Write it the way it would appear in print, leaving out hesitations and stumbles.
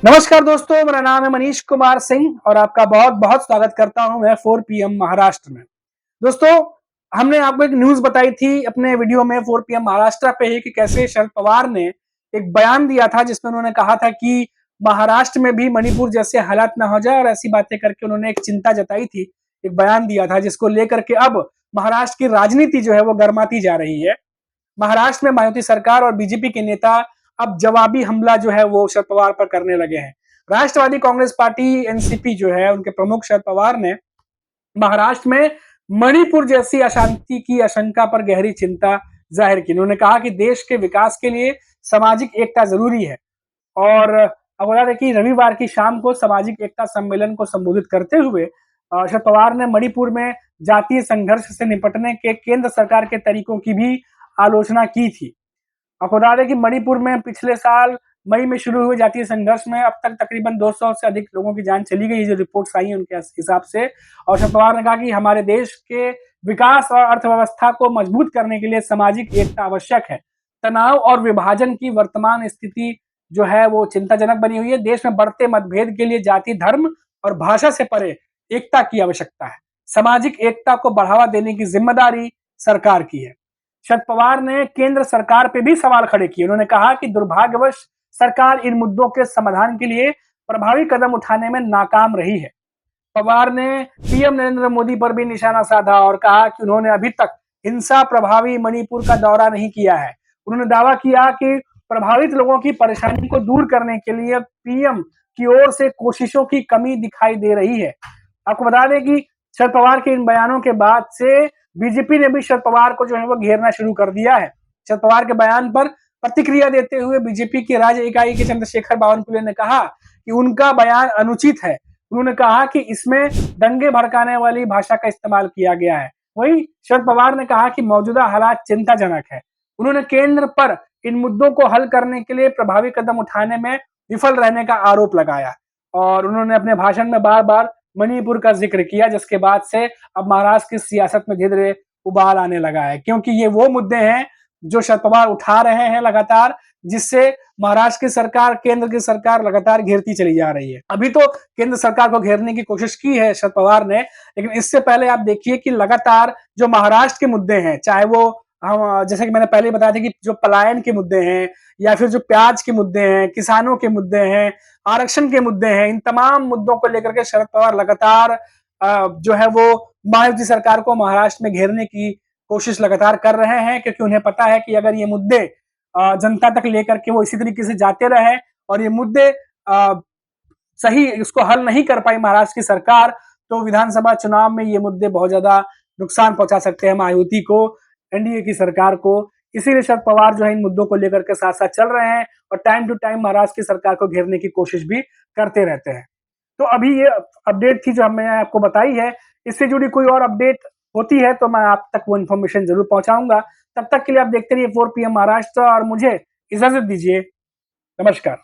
नमस्कार दोस्तों, मेरा नाम है मनीष कुमार सिंह और आपका बहुत बहुत स्वागत करता हूं मैं 4 पीएम महाराष्ट्र में। दोस्तों, हमने आपको एक न्यूज बताई थी अपने वीडियो में 4 पीएम महाराष्ट्र पे ही कि कैसे शरद पवार ने एक बयान दिया था जिसमें उन्होंने कहा था कि महाराष्ट्र में भी मणिपुर जैसे हालात ना हो जाए और ऐसी बातें करके उन्होंने एक चिंता जताई थी, एक बयान दिया था जिसको लेकर के अब महाराष्ट्र की राजनीति जो है वो गर्माती जा रही है। महाराष्ट्र में मायावती सरकार और बीजेपी के नेता अब जवाबी हमला जो है वो शरद पवार पर करने लगे हैं। राष्ट्रवादी कांग्रेस पार्टी एनसीपी जो है उनके प्रमुख शरद पवार ने महाराष्ट्र में मणिपुर जैसी अशांति की आशंका पर गहरी चिंता जाहिर की। उन्होंने कहा कि देश के विकास के लिए सामाजिक एकता जरूरी है और अब बता दें कि रविवार की शाम को सामाजिक एकता सम्मेलन को संबोधित करते हुए शरद पवार ने मणिपुर में जातीय संघर्ष से निपटने के केंद्र सरकार के तरीकों की भी आलोचना की थी। आपको बता दें कि मणिपुर में पिछले साल मई में शुरू हुए जातीय संघर्ष में अब तक तकरीबन 200 से अधिक लोगों की जान चली गई, जो रिपोर्ट्स आई हैं उनके हिसाब से। और शरद पवार ने कहा कि हमारे देश के विकास और अर्थव्यवस्था को मजबूत करने के लिए सामाजिक एकता आवश्यक है। तनाव और विभाजन की वर्तमान स्थिति जो है वो चिंताजनक बनी हुई है। देश में बढ़ते मतभेद के लिए जाति, धर्म और भाषा से परे एकता की आवश्यकता है। सामाजिक एकता को बढ़ावा देने की जिम्मेदारी सरकार की है। शरद पवार ने केंद्र सरकार पे भी सवाल खड़े किए। उन्होंने कहा कि दुर्भाग्यवश सरकार इन मुद्दों के समाधान के लिए प्रभावी कदम उठाने में नाकाम रही है। पवार ने पीएम नरेंद्र मोदी पर भी निशाना साधा और कहा कि उन्होंने अभी तक हिंसा प्रभावी मणिपुर का दौरा नहीं किया है। उन्होंने दावा किया कि प्रभावित लोगों की परेशानी को दूर करने के लिए पीएम की ओर से कोशिशों की कमी दिखाई दे रही है। आपको बता दें कि शरद पवार के इन बयानों के बाद से बीजेपी ने भी शरद पवार को जो है वो घेरना शुरू कर दिया है। शरद पवार के बयान पर प्रतिक्रिया देते हुए बीजेपी की राज्य इकाई के चंद्रशेखर बावनकुले ने कहा कि उनका बयान अनुचित है। उन्होंने कहा कि इसमें दंगे भड़काने वाली भाषा का इस्तेमाल किया गया है। वहीं शरद पवार ने कहा कि मौजूदा हालात चिंताजनक है। उन्होंने केंद्र पर इन मुद्दों को हल करने के लिए प्रभावी कदम उठाने में विफल रहने का आरोप लगाया और उन्होंने अपने भाषण में बार बार मणिपुर का जिक्र किया, जिसके बाद से अब महाराष्ट्र की सियासत में धीरे धीरे उबाल आने लगा है, क्योंकि ये वो मुद्दे हैं जो शरद पवार उठा रहे हैं लगातार, जिससे महाराष्ट्र की सरकार, केंद्र की सरकार लगातार घेरती चली जा रही है। अभी तो केंद्र सरकार को घेरने की कोशिश की है शरद पवार ने, लेकिन इससे पहले आप देखिए कि लगातार जो महाराष्ट्र के मुद्दे हैं, चाहे वो हम जैसे कि मैंने पहले बताया था कि जो पलायन के मुद्दे हैं या फिर जो प्याज के मुद्दे हैं, किसानों के मुद्दे हैं, आरक्षण के मुद्दे हैं, इन तमाम मुद्दों को लेकर के शरद पवार लगातार जो है वो मायावती सरकार को महाराष्ट्र में घेरने की कोशिश लगातार कर रहे हैं, क्योंकि उन्हें पता है कि अगर ये मुद्दे जनता तक लेकर के वो इसी तरीके से जाते रहे और ये मुद्दे सही इसको हल नहीं कर पाई महाराष्ट्र की सरकार, तो विधानसभा चुनाव में ये मुद्दे बहुत ज्यादा नुकसान पहुंचा सकते हैं मायावती को, एनडीए की सरकार को। इसीलिए शरद पवार जो है इन मुद्दों को लेकर के साथ साथ चल रहे हैं और टाइम टू टाइम महाराष्ट्र की सरकार को घेरने की कोशिश भी करते रहते हैं। तो अभी ये अपडेट थी जो हमने आपको बताई है। इससे जुड़ी कोई और अपडेट होती है तो मैं आप तक वो इन्फॉर्मेशन जरूर पहुंचाऊंगा। तब तक के लिए आप देखते रहिए 4 पीएम महाराष्ट्र और मुझे इजाजत दीजिए। नमस्कार।